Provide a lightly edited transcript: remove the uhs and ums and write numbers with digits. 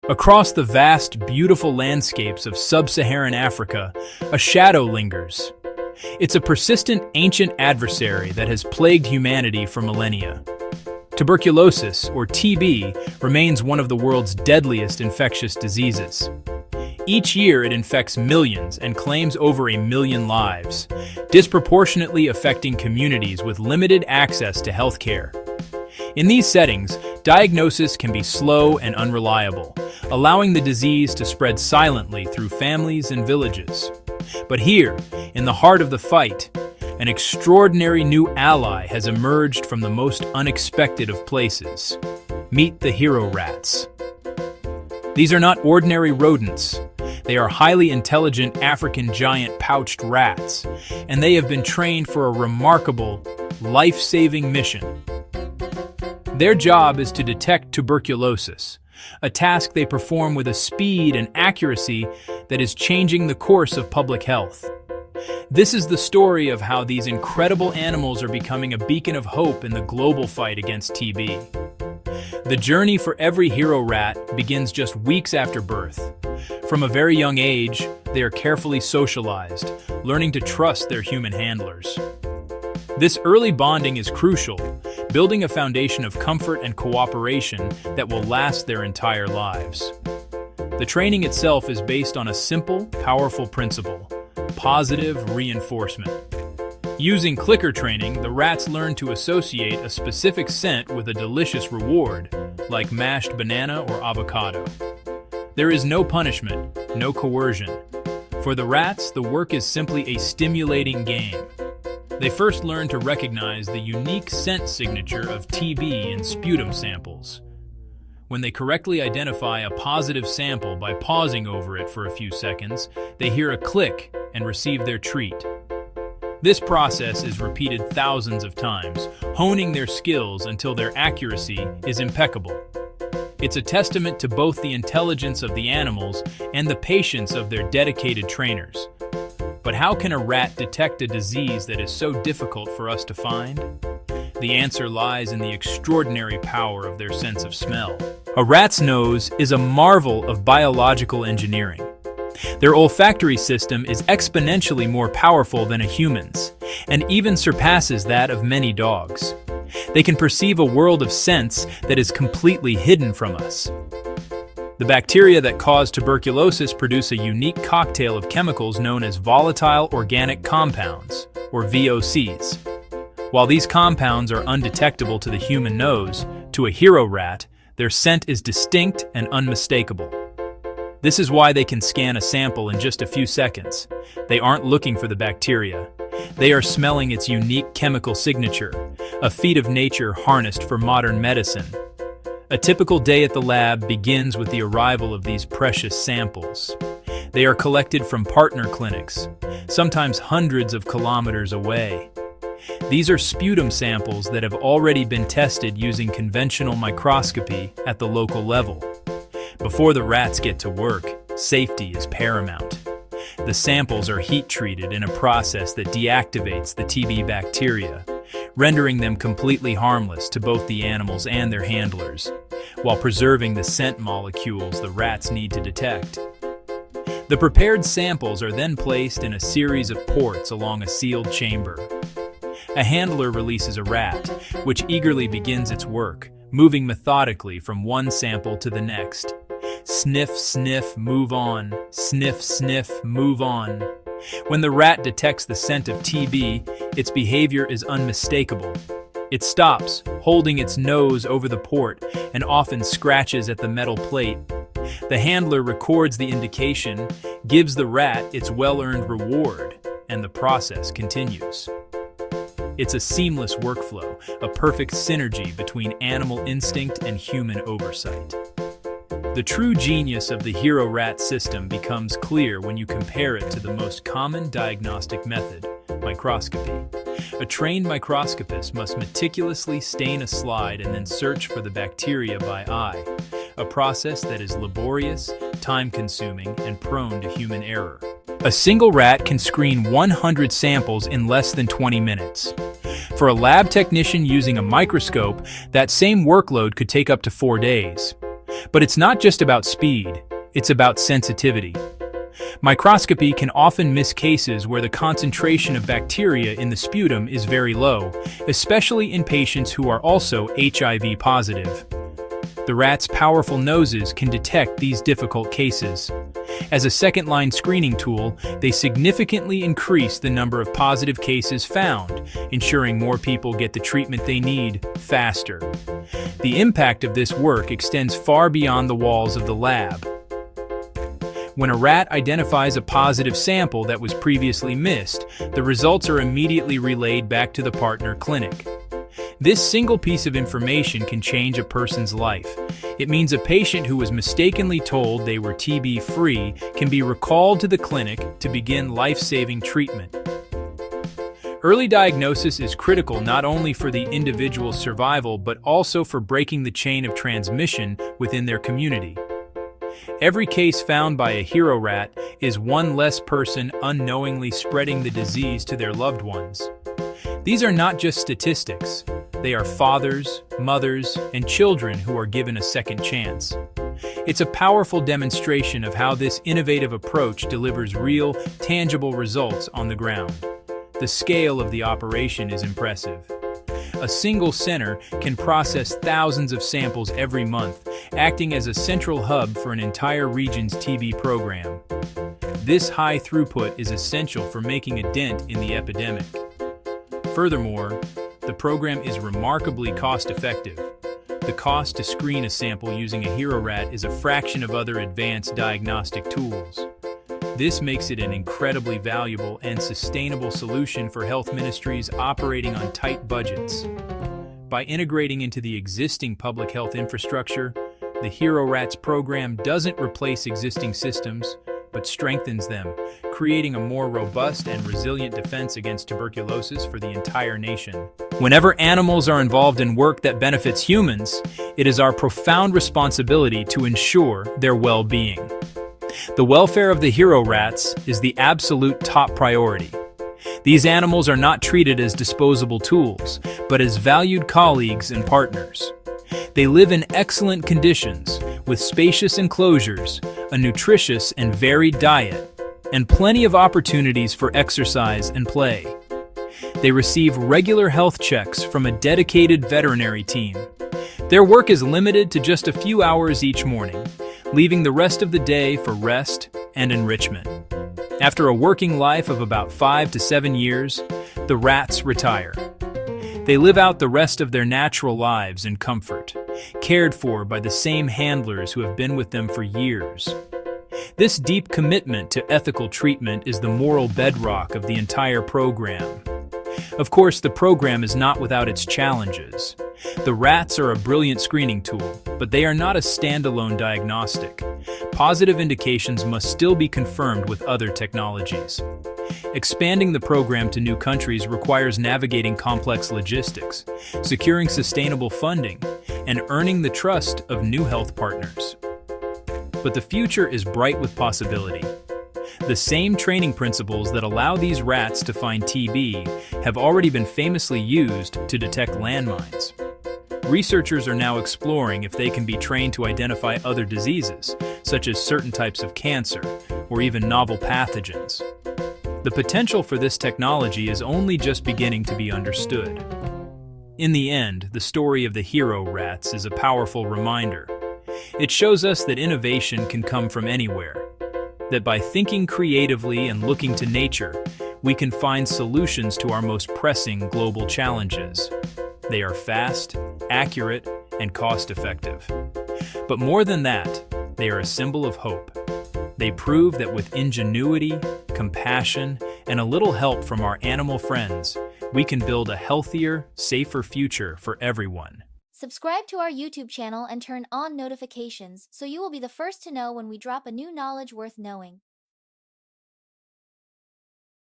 Across the vast, beautiful landscapes of sub-Saharan Africa, a shadow lingers. It's a persistent, ancient adversary that has plagued humanity for millennia. Tuberculosis, or TB, remains one of the world's deadliest infectious diseases. Each year it infects millions and claims over 1 million lives, disproportionately affecting communities with limited access to health care. In these settings, diagnosis can be slow and unreliable, allowing the disease to spread silently through families and villages. But here, in the heart of the fight, an extraordinary new ally has emerged from the most unexpected of places. Meet the HeroRATs. These are not ordinary rodents. They are highly intelligent African giant pouched rats, and they have been trained for a remarkable, life-saving mission. Their job is to detect tuberculosis, a task they perform with a speed and accuracy that is changing the course of public health. This is the story of how these incredible animals are becoming a beacon of hope in the global fight against TB. The journey for every HeroRAT begins just weeks after birth. From a very young age, they are carefully socialized, learning to trust their human handlers. This early bonding is crucial, building a foundation of comfort and cooperation that will last their entire lives. The training itself is based on a simple, powerful principle: positive reinforcement. Using clicker training, the rats learn to associate a specific scent with a delicious reward, like mashed banana or avocado. There is no punishment, no coercion. For the rats, the work is simply a stimulating game. They first learn to recognize the unique scent signature of TB in sputum samples. When they correctly identify a positive sample by pausing over it for a few seconds, they hear a click and receive their treat. This process is repeated thousands of times, honing their skills until their accuracy is impeccable. It's a testament to both the intelligence of the animals and the patience of their dedicated trainers. But how can a rat detect a disease that is so difficult for us to find? The answer lies in the extraordinary power of their sense of smell. A rat's nose is a marvel of biological engineering. Their olfactory system is exponentially more powerful than a human's, and even surpasses that of many dogs. They can perceive a world of scents that is completely hidden from us. The bacteria that cause tuberculosis produce a unique cocktail of chemicals known as volatile organic compounds, or VOCs. While these compounds are undetectable to the human nose, to a HeroRAT, their scent is distinct and unmistakable. This is why they can scan a sample in just a few seconds. They aren't looking for the bacteria. They are smelling its unique chemical signature, a feat of nature harnessed for modern medicine. A typical day at the lab begins with the arrival of these precious samples. They are collected from partner clinics, sometimes hundreds of kilometers away. These are sputum samples that have already been tested using conventional microscopy at the local level. Before the rats get to work, safety is paramount. The samples are heat-treated in a process that deactivates the TB bacteria, rendering them completely harmless to both the animals and their handlers, while preserving the scent molecules the rats need to detect. The prepared samples are then placed in a series of ports along a sealed chamber. A handler releases a rat, which eagerly begins its work, moving methodically from one sample to the next. Sniff, sniff, move on. Sniff, sniff, move on. When the rat detects the scent of TB, its behavior is unmistakable. It stops, holding its nose over the port, and often scratches at the metal plate. The handler records the indication, gives the rat its well-earned reward, and the process continues. It's a seamless workflow, a perfect synergy between animal instinct and human oversight. The true genius of the HeroRAT system becomes clear when you compare it to the most common diagnostic method, microscopy. A trained microscopist must meticulously stain a slide and then search for the bacteria by eye, a process that is laborious, time-consuming, and prone to human error. A single rat can screen 100 samples in less than 20 minutes. For a lab technician using a microscope, that same workload could take up to 4 days. But it's not just about speed, it's about sensitivity. Microscopy can often miss cases where the concentration of bacteria in the sputum is very low, especially in patients who are also HIV positive. The rats' powerful noses can detect these difficult cases. As a second-line screening tool, they significantly increase the number of positive cases found, ensuring more people get the treatment they need faster. The impact of this work extends far beyond the walls of the lab. When a rat identifies a positive sample that was previously missed, the results are immediately relayed back to the partner clinic. This single piece of information can change a person's life. It means a patient who was mistakenly told they were TB-free can be recalled to the clinic to begin life-saving treatment. Early diagnosis is critical not only for the individual's survival but also for breaking the chain of transmission within their community. Every case found by a HeroRAT is one less person unknowingly spreading the disease to their loved ones. These are not just statistics. They are fathers, mothers, and children who are given a second chance. It's a powerful demonstration of how this innovative approach delivers real, tangible results on the ground. The scale of the operation is impressive. A single center can process thousands of samples every month, acting as a central hub for an entire region's TB program. This high throughput is essential for making a dent in the epidemic. Furthermore, the program is remarkably cost-effective. The cost to screen a sample using a HeroRAT is a fraction of other advanced diagnostic tools. This makes it an incredibly valuable and sustainable solution for health ministries operating on tight budgets. By integrating into the existing public health infrastructure, the HeroRATs program doesn't replace existing systems, but strengthens them, creating a more robust and resilient defense against tuberculosis for the entire nation. Whenever animals are involved in work that benefits humans, it is our profound responsibility to ensure their well-being. The welfare of the HeroRATs is the absolute top priority. These animals are not treated as disposable tools, but as valued colleagues and partners. They live in excellent conditions, with spacious enclosures, a nutritious and varied diet, and plenty of opportunities for exercise and play. They receive regular health checks from a dedicated veterinary team. Their work is limited to just a few hours each morning, leaving the rest of the day for rest and enrichment. After a working life of about 5 to 7 years, the rats retire. They live out the rest of their natural lives in comfort, cared for by the same handlers who have been with them for years. This deep commitment to ethical treatment is the moral bedrock of the entire program. Of course, the program is not without its challenges. The rats are a brilliant screening tool, but they are not a standalone diagnostic. Positive indications must still be confirmed with other technologies. Expanding the program to new countries requires navigating complex logistics, securing sustainable funding, and earning the trust of new health partners. But the future is bright with possibility. The same training principles that allow these rats to find TB have already been famously used to detect landmines. Researchers are now exploring if they can be trained to identify other diseases, such as certain types of cancer, or even novel pathogens. The potential for this technology is only just beginning to be understood. In the end, the story of the HeroRATs is a powerful reminder. It shows us that innovation can come from anywhere, that by thinking creatively and looking to nature, we can find solutions to our most pressing global challenges. They are fast, accurate, and cost-effective. But more than that, they are a symbol of hope. They prove that with ingenuity, compassion, and a little help from our animal friends, we can build a healthier, safer future for everyone. Subscribe to our YouTube channel and turn on notifications so you will be the first to know when we drop a new knowledge worth knowing.